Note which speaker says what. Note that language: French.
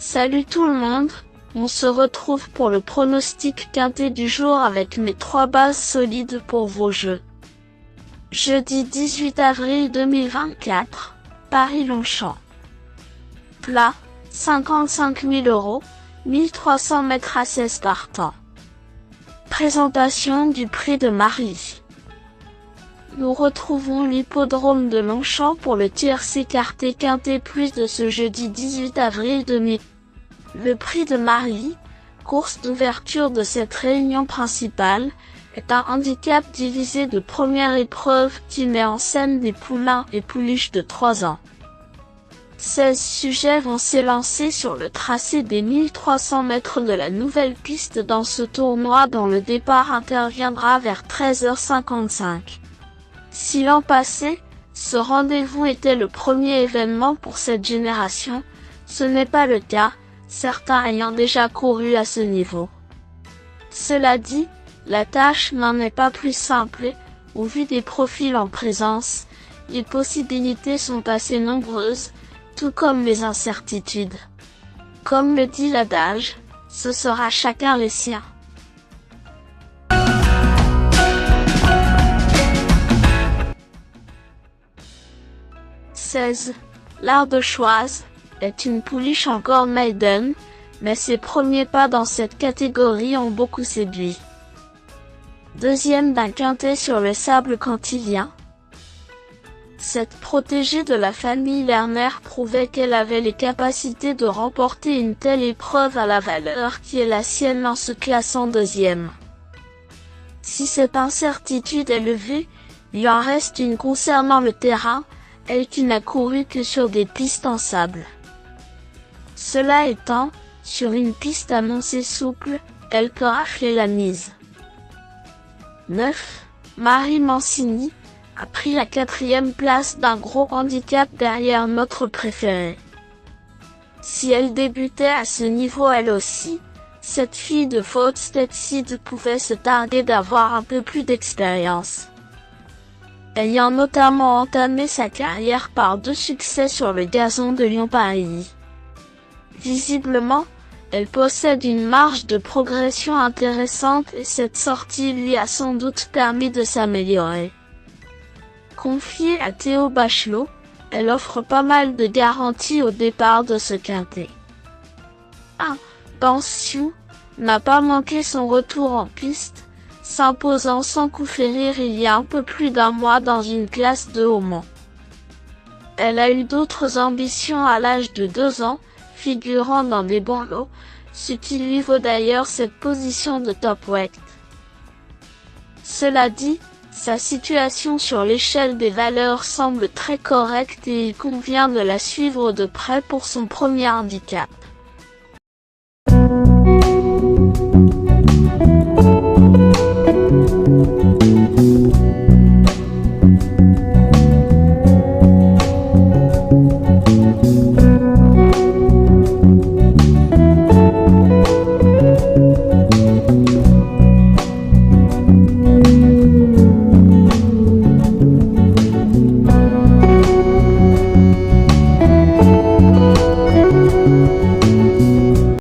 Speaker 1: Salut tout le monde, on se retrouve pour le pronostic quintet du jour avec mes 3 bases solides pour vos jeux. Jeudi 18 avril 2024, Paris-Longchamp. Plat, 55 000 €, 1300 mètres à 16 partants. Présentation du prix de Marie. Nous retrouvons l'hippodrome de Longchamp pour le tiercé quartet quintet plus de ce jeudi 18 avril 2000. Le prix de Marie, course d'ouverture de cette réunion principale, est un handicap divisé de première épreuve qui met en scène des poulains et pouliches de 3 ans. 16 sujets vont s'élancer sur le tracé des 1300 mètres de la nouvelle piste dans ce tournoi dont le départ interviendra vers 13h55. Si l'an passé, ce rendez-vous était le premier événement pour cette génération, ce n'est pas le cas, certains ayant déjà couru à ce niveau. Cela dit, la tâche n'en est pas plus simple et, au vu des profils en présence, les possibilités sont assez nombreuses, tout comme les incertitudes. Comme le dit l'adage, ce sera chacun les siens. L'Ardéchoise est une pouliche encore maiden, mais ses premiers pas dans cette catégorie ont beaucoup séduit. Deuxième d'un quintet sur le sable cantilien, cette protégée de la famille Lerner prouvait qu'elle avait les capacités de remporter une telle épreuve à la valeur qui est la sienne en se classant deuxième. Si cette incertitude est levée, il en reste une concernant le terrain, elle qui n'a couru que sur des pistes en sable. Cela étant, sur une piste annoncée souple, elle peut rafler la mise. 9. Marie Mancini a pris la 4e place d'un gros handicap derrière notre préférée. Si elle débutait à ce niveau elle aussi, cette fille de Faute-Stetseed pouvait se targuer d'avoir un peu plus d'expérience. Ayant notamment entamé sa carrière par 2 succès sur le gazon de Lyon-Paris. Visiblement, elle possède une marge de progression intéressante et cette sortie lui a sans doute permis de s'améliorer. Confiée à Théo Bachelot, elle offre pas mal de garanties au départ de ce quintet. 1. Bansiu n'a pas manqué son retour en piste, s'imposant sans coup férir il y a un peu plus d'un mois dans une classe de haut Mans. Elle a eu d'autres ambitions à l'âge de 2 ans, figurant dans des bons lots, ce qui lui vaut d'ailleurs cette position de top weight. Cela dit, sa situation sur l'échelle des valeurs semble très correcte et il convient de la suivre de près pour son premier handicap.